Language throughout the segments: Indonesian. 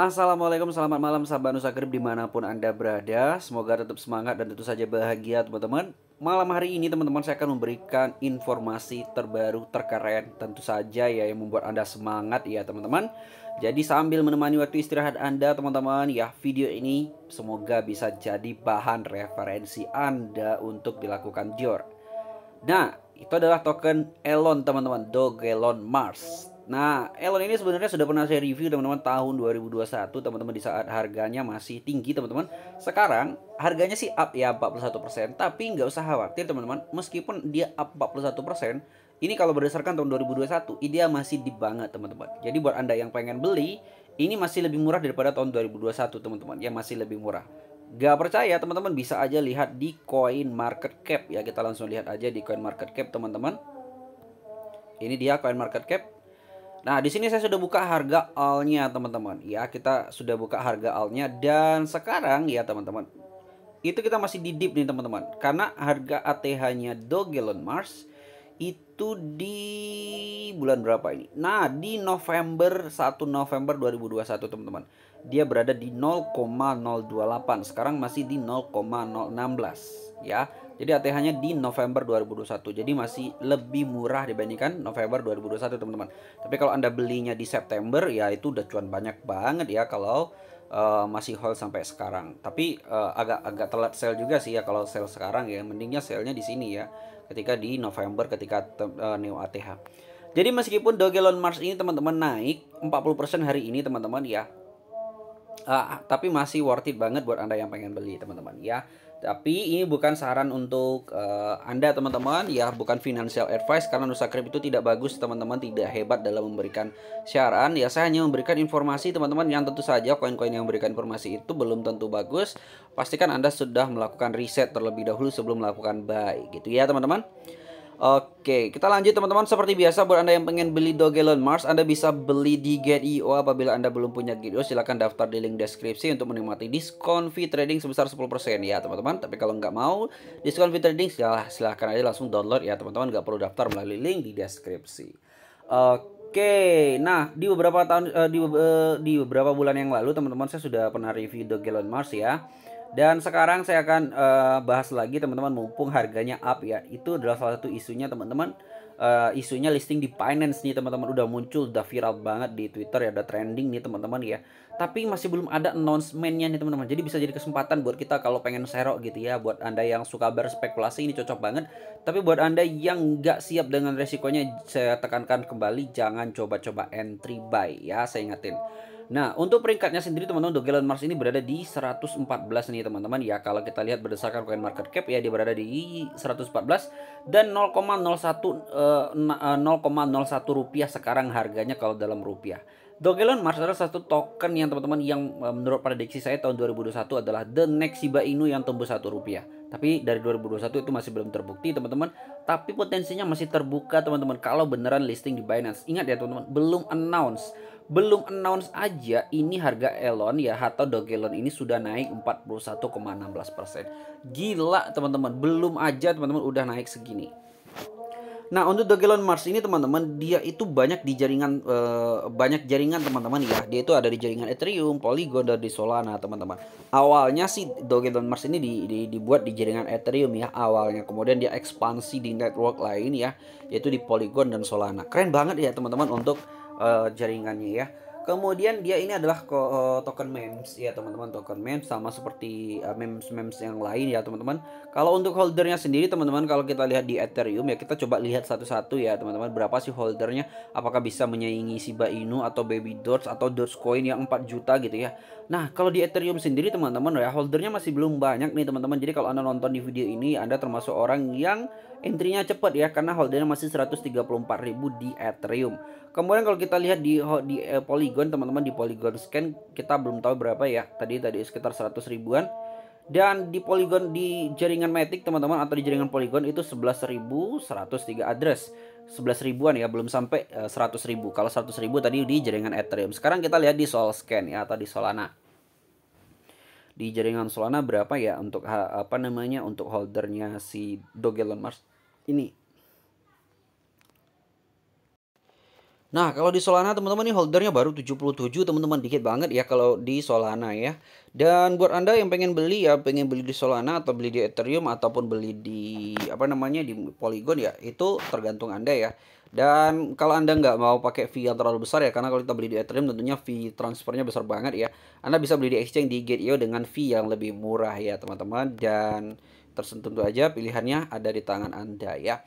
Assalamualaikum, selamat malam sahabat Nusa Krip dimanapun Anda berada. Semoga tetap semangat dan tentu saja bahagia teman-teman. Malam hari ini teman-teman saya akan memberikan informasi terbaru terkeren tentu saja ya yang membuat Anda semangat ya teman-teman. Jadi sambil menemani waktu istirahat Anda teman-teman ya, video ini semoga bisa jadi bahan referensi Anda untuk dilakukan jor. Nah, itu adalah token Elon teman-teman, Dogelon Mars. Nah, Elon ini sebenarnya sudah pernah saya review teman-teman tahun 2021 teman-teman, di saat harganya masih tinggi teman-teman. Sekarang harganya sih up ya 41%, tapi nggak usah khawatir teman-teman. Meskipun dia up 41%, ini kalau berdasarkan tahun 2021, dia masih deep banget teman-teman. Jadi buat Anda yang pengen beli, ini masih lebih murah daripada tahun 2021 teman-teman. Ya masih lebih murah. Gak percaya teman-teman bisa aja lihat di Coin Market Cap ya. Kita langsung lihat aja di Coin Market Cap teman-teman. Ini dia Coin Market Cap. Nah, di sini saya sudah buka harga AL-nya teman-teman. Ya, kita sudah buka harga AL-nya dan sekarang ya teman-teman. Itu kita masih di dip nih teman-teman. Karena harga ATH-nya Dogelon Mars itu di bulan berapa ini? Nah, di November 1 November 2021 teman-teman. Dia berada di 0,028. Sekarang masih di 0,016 ya. Jadi ATH-nya di November 2021. Jadi masih lebih murah dibandingkan November 2021 teman-teman. Tapi kalau Anda belinya di September ya itu udah cuan banyak banget ya kalau masih hold sampai sekarang. Tapi agak telat sale juga sih ya kalau sale sekarang ya. Mendingnya sale-nya di sini ya. Ketika di November ketika Neo ATH. Jadi meskipun Dogelon Mars ini teman-teman naik 40% hari ini teman-teman ya, tapi masih worth it banget buat Anda yang pengen beli teman-teman ya. Tapi ini bukan saran untuk Anda teman-teman ya, bukan financial advice karena Nusa Krip itu tidak bagus teman-teman, tidak hebat dalam memberikan saran ya. Saya hanya memberikan informasi teman-teman, yang tentu saja koin-koin yang memberikan informasi itu belum tentu bagus. Pastikan Anda sudah melakukan riset terlebih dahulu sebelum melakukan buy gitu ya teman-teman. Oke, kita lanjut teman-teman. Seperti biasa buat Anda yang pengen beli Dogelon Mars, Anda bisa beli di Get.io. Apabila Anda belum punya Get.io, silahkan daftar di link deskripsi untuk menikmati diskon fee trading sebesar 10% ya teman-teman. Tapi kalau nggak mau diskon fee trading, silahkan aja langsung download ya teman-teman. Nggak perlu daftar melalui link di deskripsi. Oke, nah di beberapa bulan yang lalu teman-teman saya sudah pernah review Dogelon Mars ya. Dan sekarang saya akan bahas lagi teman-teman, mumpung harganya up ya. Itu adalah salah satu isunya teman-teman. Isunya listing di Binance nih teman-teman, udah muncul, udah viral banget di Twitter ya, udah trending nih teman-teman ya. Tapi masih belum ada announcement-nya nih teman-teman. Jadi bisa jadi kesempatan buat kita kalau pengen serok gitu ya. Buat Anda yang suka berspekulasi ini cocok banget. Tapi buat Anda yang nggak siap dengan resikonya, saya tekankan kembali jangan coba-coba entry buy ya, saya ingetin. Nah, untuk peringkatnya sendiri teman-teman, Dogelon Mars ini berada di 114 nih teman-teman ya. Kalau kita lihat berdasarkan Coin Market Cap ya, dia berada di 114 dan 0,01 rupiah sekarang harganya kalau dalam rupiah. Dogelon Mars adalah satu token yang teman-teman yang menurut prediksi saya tahun 2021 adalah the next Shiba Inu yang tembus 1 rupiah. Tapi dari 2021 itu masih belum terbukti teman-teman. Tapi potensinya masih terbuka teman-teman kalau beneran listing di Binance. Ingat ya teman-teman, belum announce aja ini harga Elon ya atau Dogelon ini sudah naik 41,16%. Gila teman-teman, belum aja teman-teman udah naik segini. Nah, untuk Dogelon Mars ini teman-teman, dia itu banyak di jaringan banyak jaringan teman-teman ya. Dia itu ada di jaringan Ethereum, Polygon, dan di Solana teman-teman. Awalnya sih Dogelon Mars ini dibuat di jaringan Ethereum ya awalnya. Kemudian dia ekspansi di network lain ya, yaitu di Polygon dan Solana. Keren banget ya teman-teman untuk jaringannya ya. Kemudian dia ini adalah token memes ya teman-teman, token memes sama seperti memes yang lain ya teman-teman. Kalau untuk holdernya sendiri teman-teman, kalau kita lihat di Ethereum ya, kita coba lihat satu-satu ya teman-teman, berapa sih holdernya, apakah bisa menyaingi Shiba Inu atau Baby Doge atau Dogecoin yang 4 juta gitu ya. Nah, kalau di Ethereum sendiri teman-teman ya, holdernya masih belum banyak nih teman-teman. Jadi kalau Anda nonton di video ini, Anda termasuk orang yang entry-nya cepat ya, karena holdernya masih 134.000 di Ethereum. Kemudian kalau kita lihat di Polygon teman-teman, di Polygon Scan kita belum tahu berapa ya. Tadi sekitar 100 ribuan. Dan di Polygon, di jaringan Matic teman-teman atau di jaringan Polygon itu 11.103 address. 11 ribuan ya, belum sampai 100 ribu. Kalau 100 ribu tadi di jaringan Ethereum. Sekarang kita lihat di Solscan ya atau di Solana. Di jaringan Solana berapa ya untuk apa namanya, untuk holdernya si Dogelon Mars ini. Nah, kalau di Solana teman-teman ini holdernya baru 77 teman-teman, dikit banget ya kalau di Solana ya. Dan buat Anda yang pengen beli ya, pengen beli di Solana atau beli di Ethereum ataupun beli di apa namanya di Polygon ya, itu tergantung Anda ya. Dan kalau Anda nggak mau pakai fee yang terlalu besar ya, karena kalau kita beli di Ethereum tentunya fee transfernya besar banget ya. Anda bisa beli di exchange di Gate.io dengan fee yang lebih murah ya teman-teman. Dan tentu aja pilihannya ada di tangan Anda ya.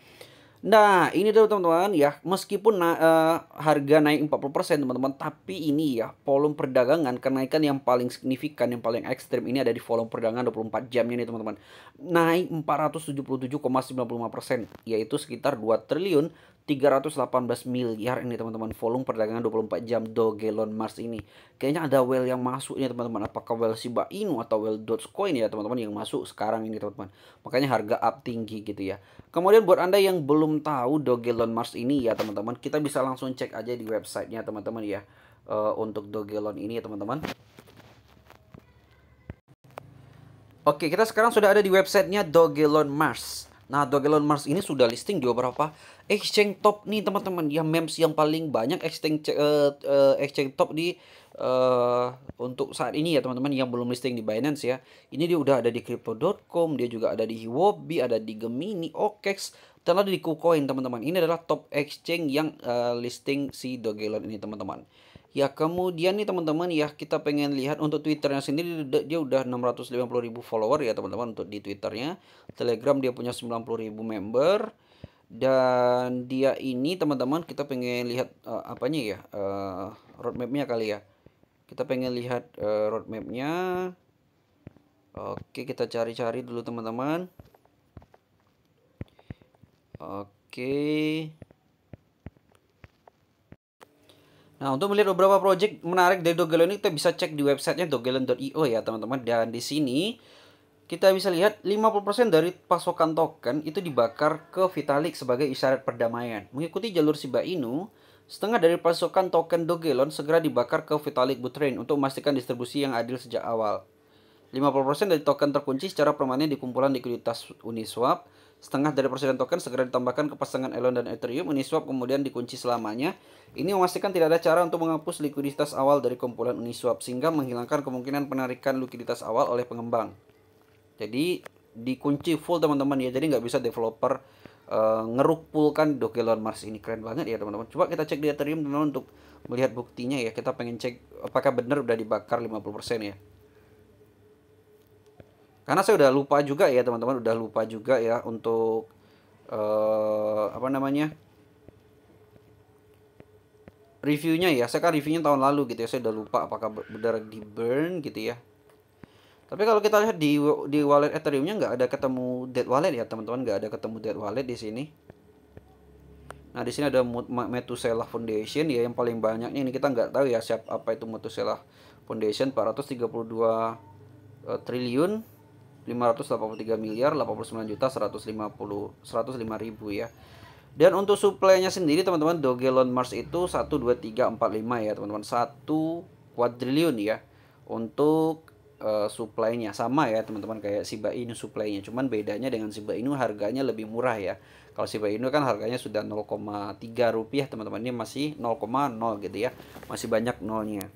Nah, ini tuh teman-teman ya, meskipun harga naik 40% teman-teman, tapi ini ya volume perdagangan kenaikan yang paling signifikan, yang paling ekstrim ini ada di volume perdagangan 24 jamnya nih teman-teman. Naik 477,95%, yaitu sekitar 2 triliun 318 miliar ini teman-teman, volume perdagangan 24 jam Dogelon Mars ini. Kayaknya ada whale yang masuk ini teman-teman, apakah whale Shiba Inu atau whale Dogecoin ya teman-teman yang masuk sekarang ini teman-teman. Makanya harga up tinggi gitu ya. Kemudian buat Anda yang belum tahu Dogelon Mars ini ya teman-teman, kita bisa langsung cek aja di websitenya teman-teman ya. Untuk Dogelon ini ya teman-teman. Oke, kita sekarang sudah ada di websitenya Dogelon Mars. Nah, Dogelon Mars ini sudah listing di beberapa exchange top nih teman-teman. Ya, memes yang paling banyak exchange top di untuk saat ini ya teman-teman yang belum listing di Binance ya. Ini dia udah ada di crypto.com, dia juga ada di Huobi, ada di Gemini, OKEX, dan ada di KuCoin teman-teman. Ini adalah top exchange yang listing si Dogelon ini teman-teman. Ya, kemudian nih teman-teman ya, kita pengen lihat untuk Twitternya sendiri, dia udah 650.000 follower ya teman-teman untuk di Twitternya. Telegram dia punya 90.000 member. Dan dia ini teman-teman kita pengen lihat apanya ya, roadmapnya kali ya. Kita pengen lihat roadmapnya. Oke, kita cari-cari dulu teman-teman. Oke. Nah, untuk melihat beberapa project menarik dari Dogelon ini, kita bisa cek di websitenya dogelon.io ya teman-teman. Dan di sini kita bisa lihat 50% dari pasokan token itu dibakar ke Vitalik sebagai isyarat perdamaian. Mengikuti jalur Shiba Inu, setengah dari pasokan token Dogelon segera dibakar ke Vitalik Buterin untuk memastikan distribusi yang adil sejak awal. 50% dari token terkunci secara permanen di kumpulan likuiditas Uniswap. Setengah dari persediaan token segera ditambahkan ke pasangan Elon dan Ethereum. Uniswap kemudian dikunci selamanya. Ini memastikan tidak ada cara untuk menghapus likuiditas awal dari kumpulan Uniswap, sehingga menghilangkan kemungkinan penarikan likuiditas awal oleh pengembang. Jadi dikunci full teman-teman ya. Jadi nggak bisa developer ngerupulkan Dogelon Mars ini. Keren banget ya teman-teman. Coba kita cek di Ethereum teman-teman untuk melihat buktinya ya. Kita pengen cek apakah benar udah dibakar 50% ya. Karena saya udah lupa juga ya teman-teman, udah lupa juga ya untuk apa namanya reviewnya ya. Saya kan reviewnya tahun lalu gitu ya, saya udah lupa apakah benar di burn gitu ya. Tapi kalau kita lihat di wallet Ethereumnya nggak ada ketemu dead wallet ya teman-teman, nggak ada ketemu dead wallet di sini. Nah di sini ada Methuselah Foundation ya, yang paling banyaknya ini kita nggak tahu ya siapa apa itu Methuselah Foundation. 432 triliun 583 miliar 89 juta 105 ribu ya. Dan untuk suplainya sendiri teman-teman, Dogelon Mars itu 1 2 3 4 5 ya teman-teman, 1 kuadriliun ya untuk suplainya. Sama ya teman-teman kayak Shiba Inu suplainya, cuman bedanya dengan Shiba Inu harganya lebih murah ya. Kalau Shiba Inu kan harganya sudah 0,3 rupiah teman-teman, ini masih 0,0 gitu ya, masih banyak nolnya.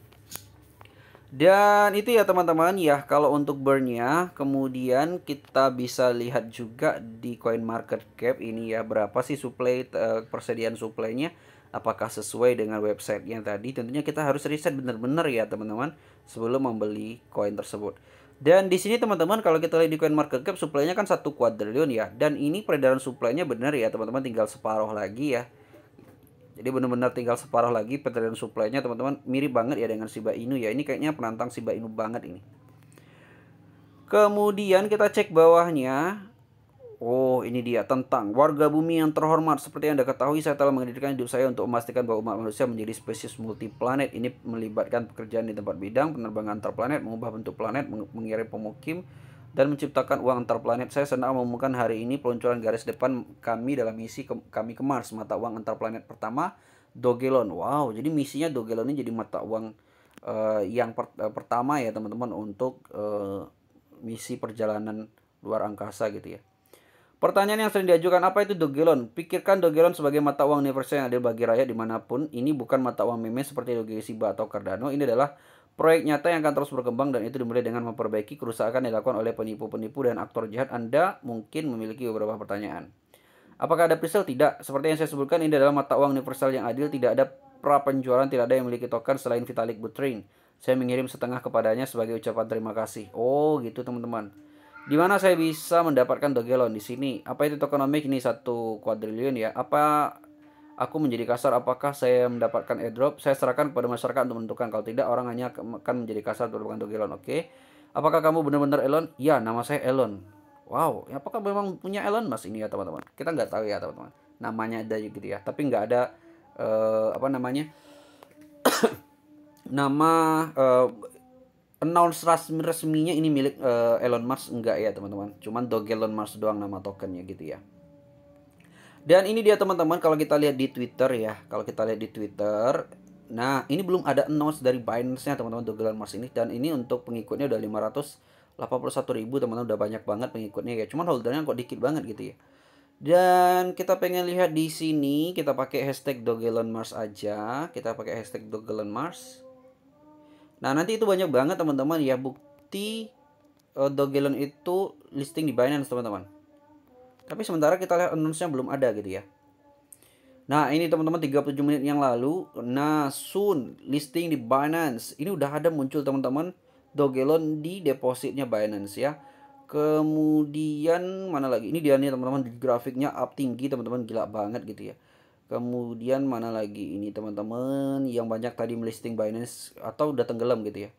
Dan itu ya teman-teman ya kalau untuk burnnya. Kemudian kita bisa lihat juga di coin market cap ini ya, berapa sih supply, persediaan supply-nya, apakah sesuai dengan website yang tadi. Tentunya kita harus riset benar-benar ya teman-teman sebelum membeli koin tersebut. Dan di sini teman-teman kalau kita lihat di coin market cap supply-nya kan 1 kuadriliun ya, dan ini peredaran supply-nya benar ya teman-teman, tinggal separuh lagi ya. Jadi benar-benar tinggal separuh lagi pencarian supply-nya teman-teman. Mirip banget ya dengan Shiba Inu ya. Ini kayaknya penantang Shiba Inu banget ini. Kemudian kita cek bawahnya. Oh, ini dia tentang warga bumi yang terhormat. Seperti yang Anda ketahui, saya telah menghadirkan hidup saya untuk memastikan bahwa umat manusia menjadi spesies multiplanet. Ini melibatkan pekerjaan di tempat bidang, penerbangan antar planet, mengubah bentuk planet, mengirim pemukim, dan menciptakan uang antar planet. Saya senang mengumumkan hari ini peluncuran garis depan kami dalam misi kami ke Mars. Mata uang antar planet pertama, Dogelon. Wow, jadi misinya Dogelon ini jadi mata uang yang pertama ya teman-teman untuk misi perjalanan luar angkasa gitu ya. Pertanyaan yang sering diajukan, apa itu Dogelon? Pikirkan Dogelon sebagai mata uang universal yang adil bagi rakyat dimanapun. Ini bukan mata uang meme seperti Doge Shiba atau Cardano. Ini adalah proyek nyata yang akan terus berkembang dan itu dimulai dengan memperbaiki kerusakan yang dilakukan oleh penipu-penipu dan aktor jahat. Anda mungkin memiliki beberapa pertanyaan. Apakah ada presale? Tidak. Seperti yang saya sebutkan, ini adalah mata uang universal yang adil. Tidak ada pra penjualan, tidak ada yang memiliki token selain Vitalik Buterin. Saya mengirim setengah kepadanya sebagai ucapan terima kasih. Oh, gitu teman-teman. Di mana saya bisa mendapatkan Dogelon di sini? Apa itu tokenomics? Ini 1 kuadriliun ya. Apa aku menjadi kasar? Apakah saya mendapatkan airdrop? Saya serahkan kepada masyarakat untuk menentukan. Kalau tidak, orang hanya akan menjadi kasar untuk mendapatkan Dogelon. Oke. Apakah kamu benar-benar Elon? Ya, nama saya Elon. Wow, apakah memang punya Elon Musk ini ya teman-teman? Kita nggak tahu ya teman-teman. Namanya ada gitu ya. Tapi nggak ada apa namanya? Nama announce resminya ini milik Elon Musk enggak ya teman-teman. Cuman Dogelon Musk doang nama tokennya gitu ya. Dan ini dia teman-teman, kalau kita lihat di Twitter ya. Kalau kita lihat di Twitter, nah ini belum ada announce dari Binance-nya teman-teman Dogelon Musk ini. Dan ini untuk pengikutnya udah 581.000 teman-teman, udah banyak banget pengikutnya ya. Cuman holdernya kok dikit banget gitu ya. Dan kita pengen lihat di sini, kita pakai hashtag Dogelon Musk aja. Kita pakai hashtag Dogelon Musk. Nah, nanti itu banyak banget teman-teman ya bukti Dogelon itu listing di Binance teman-teman. Tapi sementara kita lihat announce-nya belum ada gitu ya. Nah, ini teman-teman 37 menit yang lalu. Nah, soon listing di Binance. Ini udah ada muncul teman-teman Dogelon di depositnya Binance ya. Kemudian mana lagi? Ini dia nih teman-teman, grafiknya up tinggi teman-teman, gila banget gitu ya. Kemudian mana lagi ini teman-teman yang banyak tadi melisting Binance atau udah tenggelam gitu ya.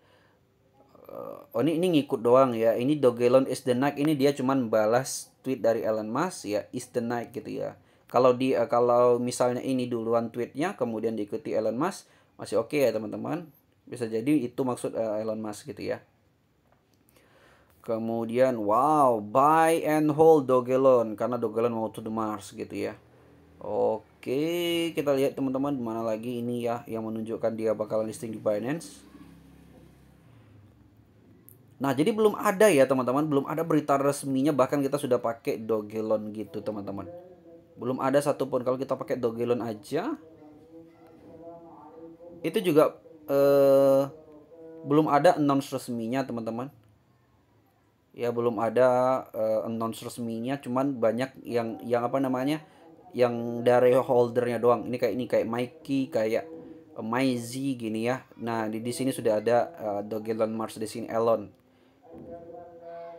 Oh ini ngikut doang ya. Ini Dogelon is the night, ini dia cuman balas tweet dari Elon Musk ya, is the night gitu ya. Kalau kalau misalnya ini duluan tweetnya kemudian diikuti Elon Musk, masih oke ya teman-teman. Bisa jadi itu maksud Elon Musk gitu ya. Kemudian wow, buy and hold Dogelon karena Dogelon mau to the Mars gitu ya. Oke, kita lihat teman-teman di mana lagi ini ya yang menunjukkan dia bakalan listing di Binance. Nah, jadi belum ada ya teman-teman, belum ada berita resminya, bahkan kita sudah pakai Dogelon gitu teman-teman. Belum ada satupun. Kalau kita pakai Dogelon aja, itu juga belum ada announce resminya teman-teman. Ya belum ada announce resminya, cuman banyak yang apa namanya, yang dari holdernya doang. Ini kayak Mikey, kayak Maizy gini ya. Nah di sini sudah ada Dogelon Mars, di sini Elon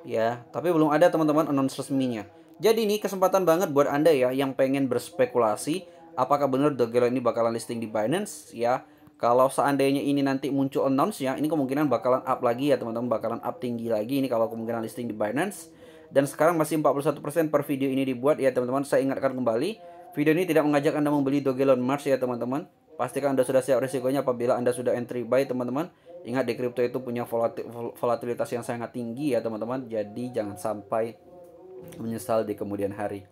ya, tapi belum ada teman-teman announce resminya. Jadi ini kesempatan banget buat anda ya yang pengen berspekulasi apakah benar Dogelon ini bakalan listing di Binance ya. Kalau seandainya ini nanti muncul announce ya, ini kemungkinan bakalan up lagi ya teman-teman, bakalan up tinggi lagi ini kalau kemungkinan listing di Binance. Dan sekarang masih 41% per video ini dibuat ya teman-teman. Saya ingatkan kembali, video ini tidak mengajak anda membeli Dogelon Mars ya teman-teman. Pastikan anda sudah siap resikonya apabila anda sudah entry buy teman-teman. Ingat di kripto itu punya volatilitas yang sangat tinggi ya teman-teman. Jadi jangan sampai menyesal di kemudian hari.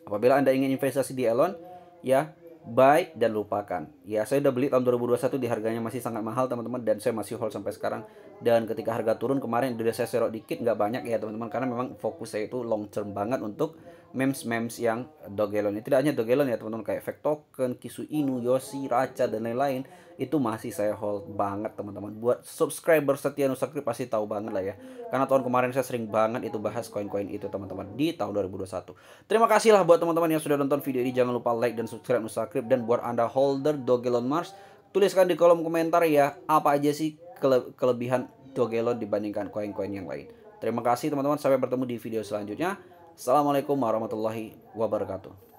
Apabila anda ingin investasi di Elon ya, buy dan lupakan. Ya, saya udah beli tahun 2021 di harganya masih sangat mahal teman-teman, dan saya masih hold sampai sekarang. Dan ketika harga turun kemarin udah saya serok dikit, nggak banyak ya teman-teman, karena memang fokus saya itu long term banget untuk memes yang Dogelon. Ini tidak hanya Dogelon ya teman-teman, kayak Fake Token, Kisu Inu, Yoshi, Racha dan lain-lain. Itu masih saya hold banget teman-teman. Buat subscriber setia Nusakrip pasti tahu banget lah ya. Karena tahun kemarin saya sering banget itu bahas koin-koin itu teman-teman di tahun 2021. Terima kasih lah buat teman-teman yang sudah nonton video ini. Jangan lupa like dan subscribe Nusakrip. Dan buat anda holder Dogelon Mars, tuliskan di kolom komentar ya apa aja sih kelebihan Dogelon dibandingkan koin-koin yang lain. Terima kasih teman-teman, sampai bertemu di video selanjutnya. Assalamualaikum warahmatullahi wabarakatuh.